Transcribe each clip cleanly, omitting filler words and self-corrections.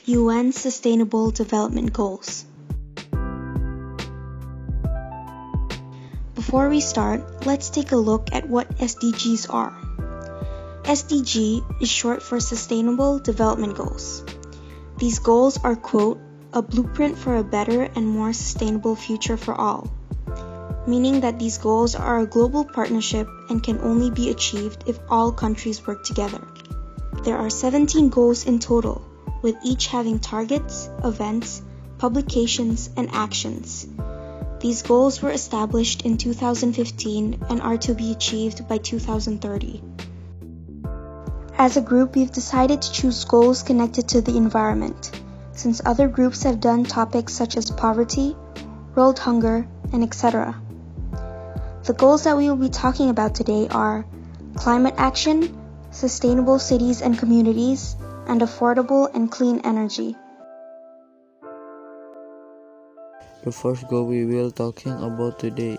UN Sustainable Development Goals. Before we start, let's take a look at what SDGs are. SDG is short for Sustainable Development Goals. These goals are, quote, a blueprint for a better and more sustainable future for all, meaning that these goals are a global partnership and can only be achieved if all countries work together. There are 17 goals in total, with each having targets, events, publications, and actions. These goals were established in 2015 and are to be achieved by 2030. As a group, we've decided to choose goals connected to the environment, since other groups have done topics such as poverty, world hunger, and etc. The goals that we will be talking about today are climate action, sustainable cities and communities, and affordable and clean energy. The first goal we will talking about today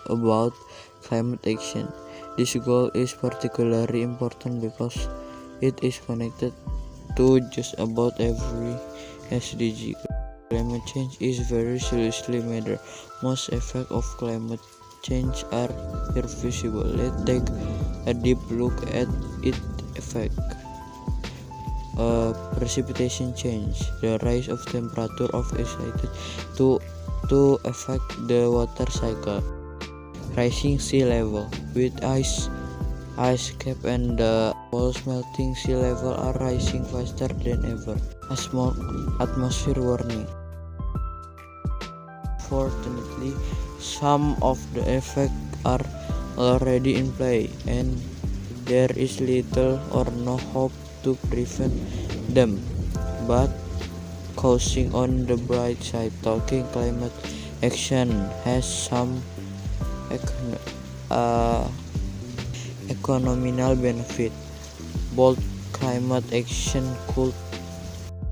about climate action. This goal is particularly important because it is connected to just about every SDG. Climate change is very seriously matter. Most effects of climate change are irreversible. Let's take a deep look at its effect. Precipitation change. The rise of temperature of expected to affect the water cycle. Rising sea level. With ice cap and the poles melting, sea level are rising faster than ever. Atmosphere warming. Fortunately, some of the effects are already in play, and there is little or no hope to prevent them. But causing on the bright side, talking climate action has some economical benefit. Bold climate action could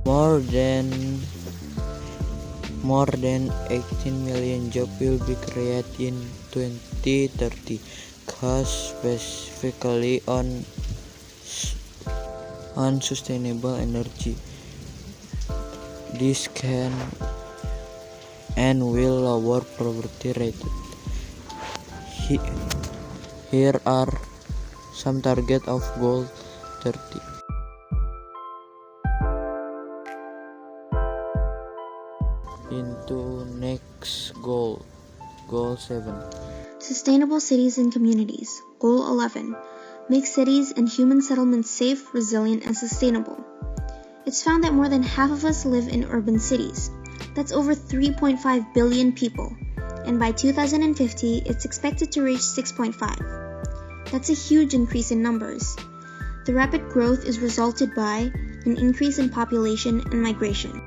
more than 18 million jobs will be created in 2030, cause specifically on sustainable energy. This can and will lower poverty rate. Here are some targets of Goal 30. Into next goal, Goal 7. Sustainable cities and communities. Goal 11. Make cities and human settlements safe, resilient, and sustainable. It's found that more than half of us live in urban cities. That's over 3.5 billion people. And by 2050, it's expected to reach 6.5. That's a huge increase in numbers. The rapid growth is resulted by an increase in population and migration.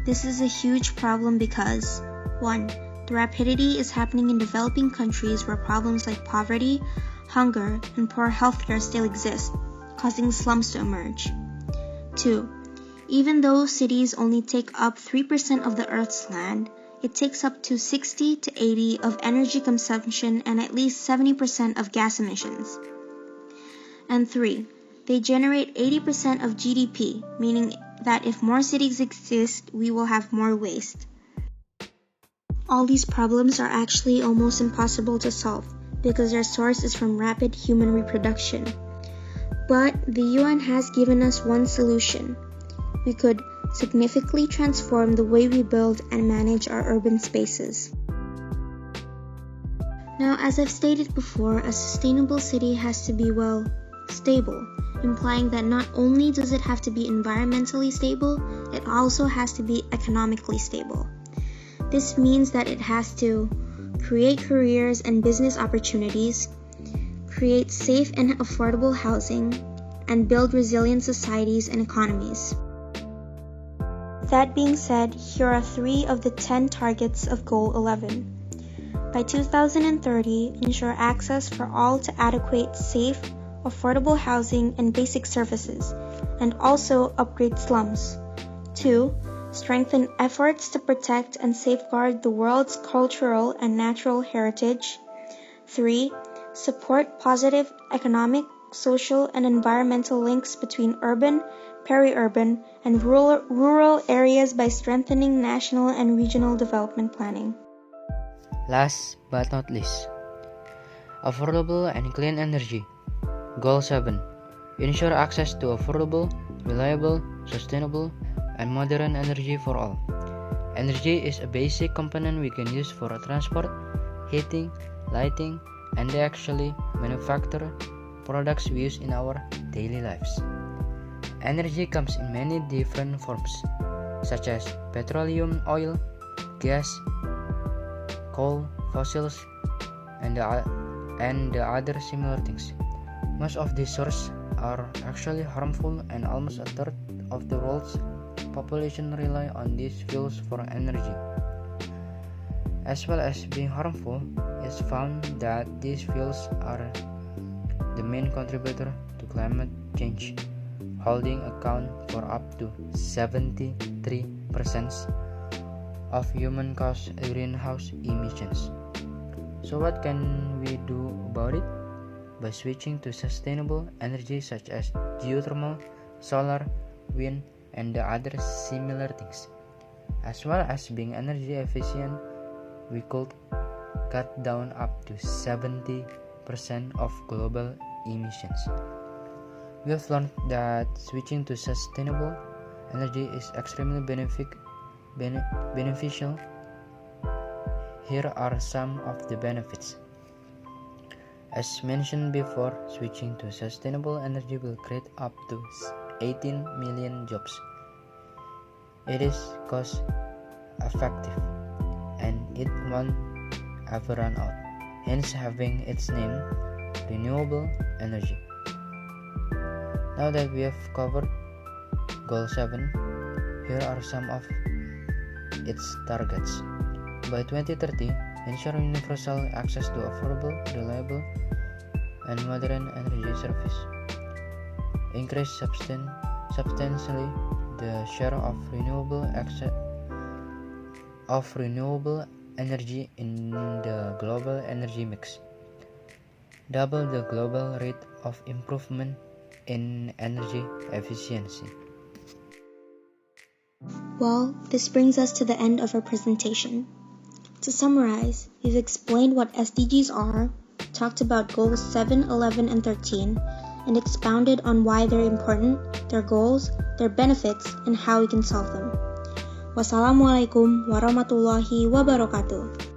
This is a huge problem because 1. The rapidity is happening in developing countries where problems like poverty, hunger, and poor healthcare still exist, causing slums to emerge. 2. Even though cities only take up 3% of the Earth's land, it takes up to 60 to 80 of energy consumption and at least 70% of gas emissions. And 3. They generate 80% of GDP, meaning that if more cities exist, we will have more waste. All these problems are actually almost impossible to solve because their source is from rapid human reproduction. But the UN has given us one solution. We could significantly transform the way we build and manage our urban spaces. Now, as I've stated before, a sustainable city has to be, stable, implying that not only does it have to be environmentally stable, it also has to be economically stable. This means that it has to create careers and business opportunities, create safe and affordable housing, and build resilient societies and economies. That being said, here are 3 of the 10 targets of Goal 11. By 2030, ensure access for all to adequate, safe, affordable housing and basic services, and also upgrade slums. 2. Strengthen efforts to protect and safeguard the world's cultural and natural heritage. 3. Support positive economic, social, and environmental links between urban, peri-urban, and rural areas by strengthening national and regional development planning. Last but not least, affordable and clean energy. Goal 7. Ensure access to affordable, reliable, sustainable, and modern energy for all. Energy is a basic component we can use for transport, heating, lighting, and they actually manufacture products we use in our daily lives. Energy comes in many different forms, such as petroleum, oil, gas, coal, fossils, and the other similar things. Most of these sources are actually harmful, and almost a third of the world's population rely on these fuels for energy. As well as being harmful, it's found that these fuels are the main contributor to climate change, holding account for up to 73% of human-caused greenhouse emissions. So what can we do about it? By switching to sustainable energy such as geothermal, solar, wind, and the other similar things. As well as being energy efficient, we could cut down up to 70% of global emissions. We have learned that switching to sustainable energy is extremely beneficial. Here are some of the benefits. As mentioned before, switching to sustainable energy will create up to 18 million jobs. It is cost effective and it won't ever run out, hence having its name renewable energy. Now that we have covered Goal 7, here are some of its targets. By 2030, ensure universal access to affordable, reliable, and modern energy service. Increase substantially the share of renewable energy in the global energy mix. Double the global rate of improvement in energy efficiency. Well, this brings us to the end of our presentation. To summarize, we've explained what SDGs are, talked about goals 7, 11, and 13, and expounded on why they're important, their goals, their benefits, and how we can solve them. Wassalamualaikum warahmatullahi wabarakatuh.